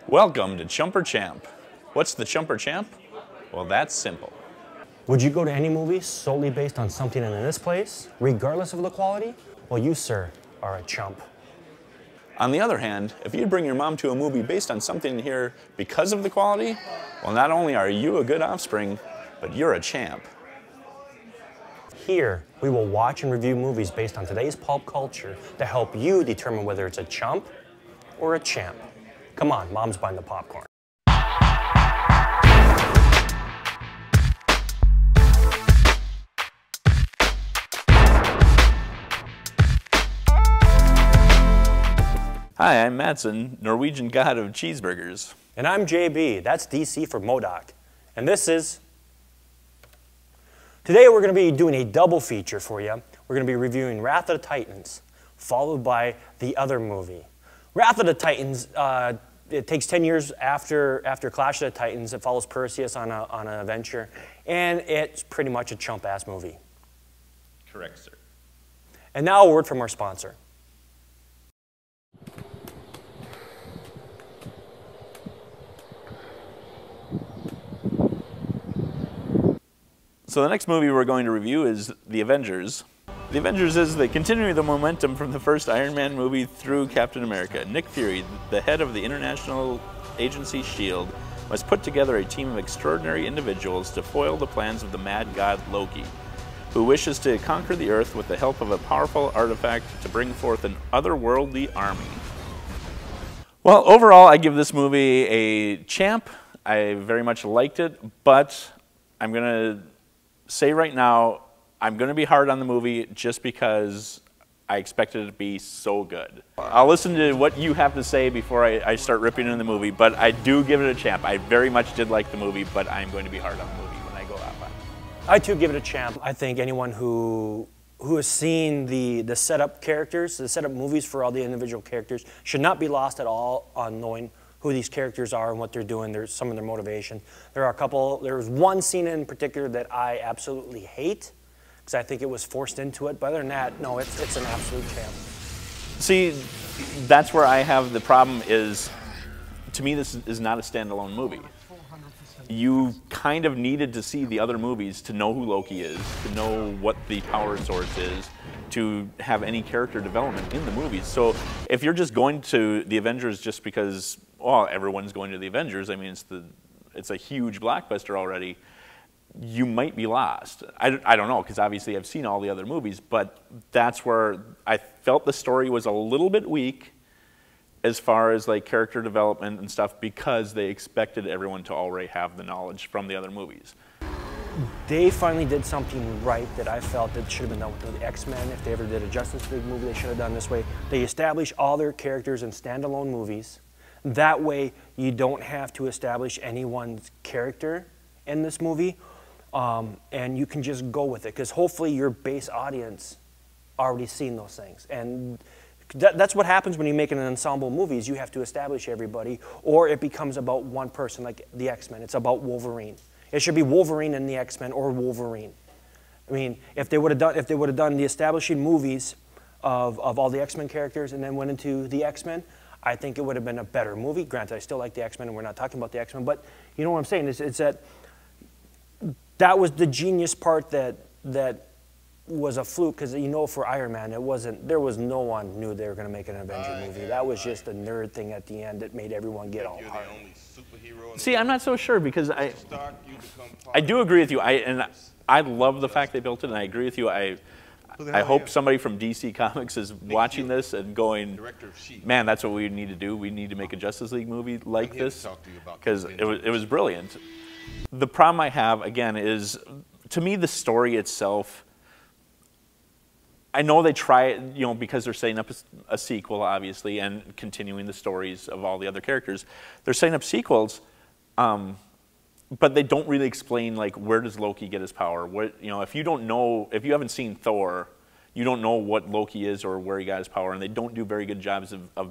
Welcome to Chump or Champ. What's the Chump or Champ? Well, that's simple. Would you go to any movie solely based on something in this place, regardless of the quality? Well, you, sir, are a chump. On the other hand, if you bring your mom to a movie based on something here because of the quality, well, not only are you a good offspring, but you're a champ. Here, we will watch and review movies based on today's pulp culture to help you determine whether it's a chump or a champ. Come on, Mom's buying the popcorn. Hi, I'm Madsen, Norwegian god of cheeseburgers. And I'm JB, that's DC for Modoc. And this is... Today we're going to be doing a double feature for you. We're going to be reviewing Wrath of the Titans, followed by the other movie. Wrath of the Titans, it takes 10 years after Clash of the Titans. It follows Perseus on an adventure, and it's pretty much a chump-ass movie. Correct, sir. And now a word from our sponsor. So the next movie we're going to review is The Avengers. The Avengers is the continuing the momentum from the first Iron Man movie through Captain America. Nick Fury, the head of the international agency S.H.I.E.L.D., must put together a team of extraordinary individuals to foil the plans of the mad god Loki, who wishes to conquer the Earth with the help of a powerful artifact to bring forth an otherworldly army. Well, overall, I give this movie a champ. I very much liked it, but I'm going to say right now, I'm going to be hard on the movie just because I expected it to be so good. I'll listen to what you have to say before I start ripping into the movie, but I do give it a champ. I very much did like the movie, but I'm going to be hard on the movie when I go that way. I too give it a champ. I think anyone who has seen the setup characters, the setup movies for all the individual characters, should not be lost at all on knowing who these characters are and what they're doing. There's some of their motivation. There's one scene in particular that I absolutely hate, because I think it was forced into it. But other than that, no, it's an absolute champ. See, that's where I have the problem is, to me, this is not a standalone movie. You kind of needed to see the other movies to know who Loki is, to know what the power source is, to have any character development in the movies. So if you're just going to the Avengers just because, well, everyone's going to the Avengers, I mean, it's a huge blockbuster already, you might be lost. I don't know, because obviously I've seen all the other movies, but that's where I felt the story was a little bit weak as far as like character development and stuff, because they expected everyone to already have the knowledge from the other movies. They finally did something right that I felt that should have been done with the X-Men. If they ever did a Justice League movie, they should have done this way. They establish all their characters in standalone movies. That way, you don't have to establish anyone's character in this movie, and you can just go with it, because hopefully your base audience already seen those things. And that's what happens when you make an ensemble movie, is you have to establish everybody, or it becomes about one person, like the X-Men. It's about Wolverine. It should be Wolverine and the X-Men, or Wolverine. I mean, if they would have done the establishing movies of all the X-Men characters and then went into the X-Men, I think it would have been a better movie. Granted, I still like the X-Men, and we're not talking about the X-Men, but you know what I'm saying? It's that was the genius part that was a fluke, because you know, for Iron Man, there was no one knew they were going to make an Avenger movie. That was just a nerd thing at the end that made everyone get all hard. See, I'm not so sure, because I do agree with you. I love the fact they built it, and I agree with you. I hope somebody from DC Comics is watching this and going, man, that's what we need to do. We need to make a Justice League movie like this, because it was brilliant. The problem I have, again, is, to me, the story itself, I know they try it, you know, because they're setting up a sequel, obviously, and continuing the stories of all the other characters. They're setting up sequels, but they don't really explain, like, where does Loki get his power? What, you know, if you haven't seen Thor, you don't know what Loki is or where he got his power, and they don't do very good jobs of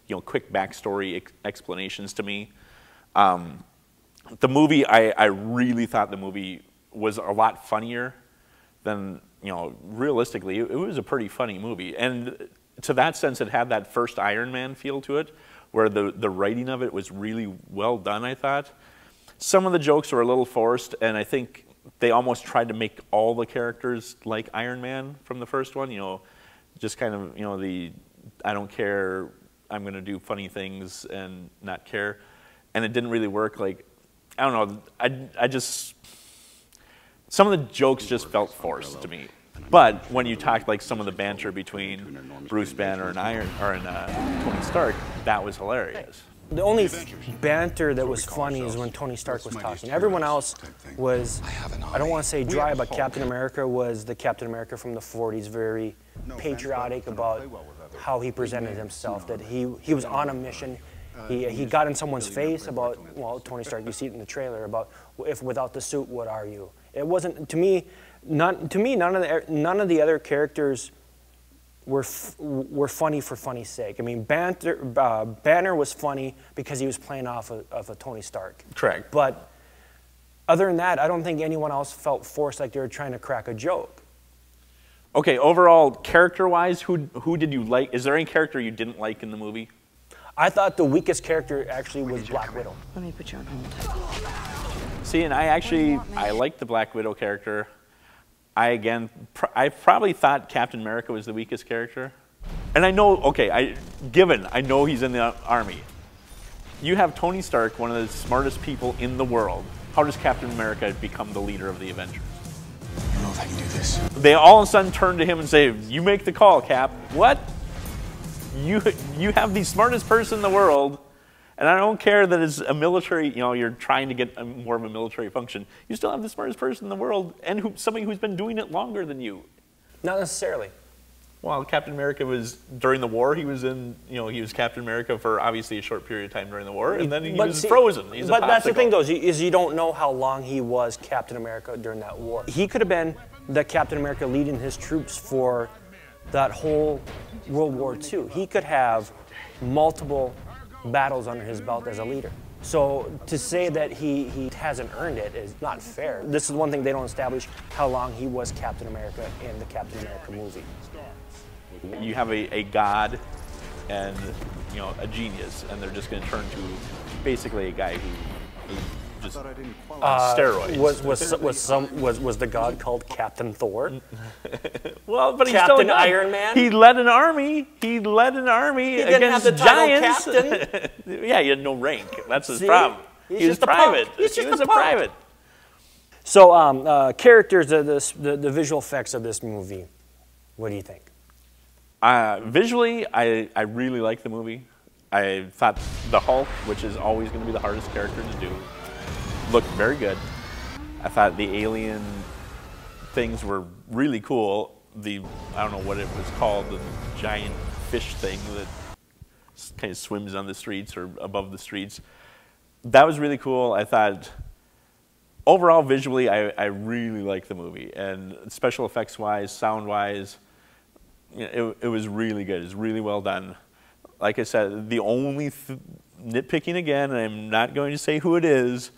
you know, quick backstory explanations to me. The movie, I really thought the movie was a lot funnier than, you know, realistically, it was a pretty funny movie. And to that sense, it had that first Iron Man feel to it, where the writing of it was really well done, I thought. Some of the jokes were a little forced, and I think they almost tried to make all the characters like Iron Man from the first one, you know, just kind of, you know, the I don't care, I'm going to do funny things and not care. And it didn't really work. Like, I don't know, I just, some of the jokes just felt forced to me. But when you talked like some of the banter between Bruce Banner and Tony Stark, that was hilarious. The only banter that was funny is when Tony Stark was talking. Everyone else was, I don't want to say dry, but Captain America was the Captain America from the 40s, very patriotic about how he presented himself, that he was on a mission. He got in someone's face about, well, Tony Stark, you see it in the trailer, about if without the suit, what are you? It wasn't, to me, none of the other characters were funny for funny's sake. I mean, Banner was funny because he was playing off of a Tony Stark. Correct. But other than that, I don't think anyone else felt forced like they were trying to crack a joke. Okay, overall, character-wise, who did you like? Is there any character you didn't like in the movie? I thought the weakest character actually was Black Widow. Let me put you on hold. See, and I liked the Black Widow character. I probably thought Captain America was the weakest character. And I know, okay, I know he's in the army. You have Tony Stark, one of the smartest people in the world. How does Captain America become the leader of the Avengers? I don't know if I can do this. They all of a sudden turn to him and say, you make the call, Cap. What? You have the smartest person in the world, and I don't care that it's a military, you know, you're trying to get more of a military function. You still have the smartest person in the world, and somebody who's been doing it longer than you. Not necessarily. Well, Captain America was, during the war, he was he was Captain America for obviously a short period of time during the war, and then he was frozen. But that's the thing, though, is you don't know how long he was Captain America during that war. He could have been the Captain America leading his troops for that whole World War II. He could have multiple battles under his belt as a leader. So to say that he hasn't earned it is not fair. This is one thing they don't establish, how long he was Captain America in the Captain America movie. You have a god and a genius, and they're just going to turn to basically a guy who just steroids. Was the god called Captain Thor? Well, but he's Captain still Iron Man. He led an army. He led an army He didn't against have the title giants. Captain. Yeah, he had no rank. That's his See? problem. He's was just a private. punk. He's He just was a a punk. private. So characters, the visual effects of this movie, what do you think? Visually, I really like the movie. I thought the Hulk, which is always going to be the hardest character to do, looked very good. I thought the alien things were really cool. I don't know what it was called, the giant fish thing that kind of swims on the streets or above the streets. That was really cool. I thought overall visually, I really liked the movie, and special effects wise, sound wise, it was really good. It was really well done. Like I said, the only nitpicking again, and I'm not going to say who it is,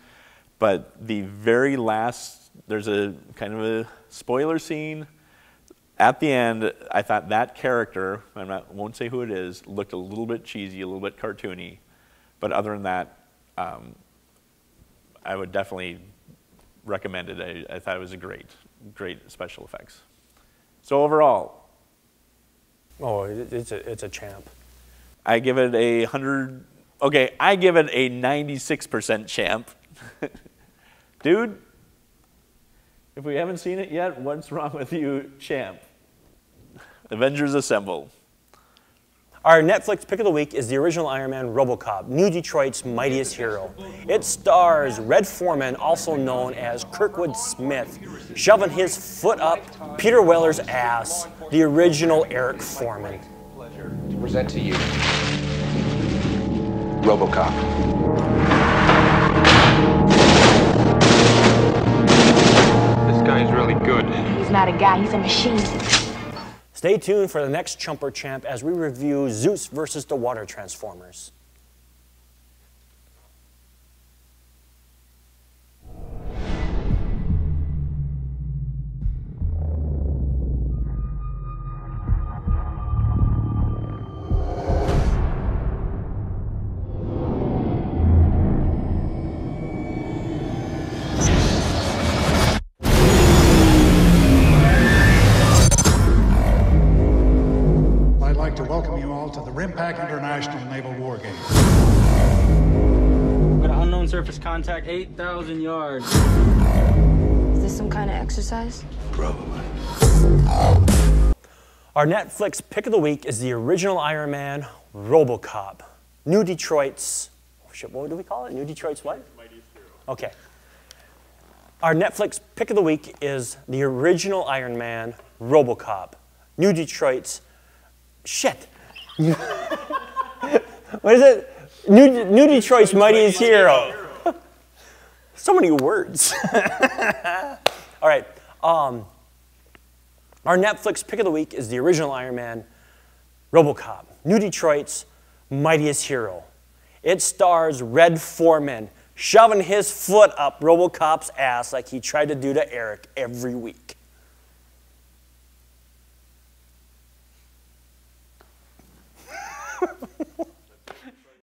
but the very last, there's a kind of a spoiler scene. At the end, I thought that character, won't say who it is, looked a little bit cheesy, a little bit cartoony. But other than that, I would definitely recommend it. I thought it was a great special effects. So overall, Oh, it's a champ. I give it a 100. Okay, I give it a 96% champ. Dude, if we haven't seen it yet, what's wrong with you, champ? Avengers Assemble. Our Netflix pick of the week is the original Iron Man, RoboCop, New Detroit's mightiest hero. It stars Red Foreman, also known as Kirkwood Smith, shoving his foot up Peter Weller's ass, the original Eric Foreman. To present to you RoboCop. This guy's really good. He's not a guy, he's a machine. Stay tuned for the next Chumper Champ as we review Zeus versus the Water Transformers. surface contact, 8,000 yards. Is this some kind of exercise? Probably. Our Netflix pick of the week is the original Iron Man, RoboCop. New Detroit's, oh shit, what do we call it? New Detroit's what? Okay. Our Netflix pick of the week is the original Iron Man, RoboCop. New Detroit's, shit. What is it? New Detroit's mightiest hero. So many words. All right. Our Netflix pick of the week is the original Iron Man, RoboCop. New Detroit's mightiest hero. It stars Red Foreman shoving his foot up RoboCop's ass like he tried to do to Eric every week.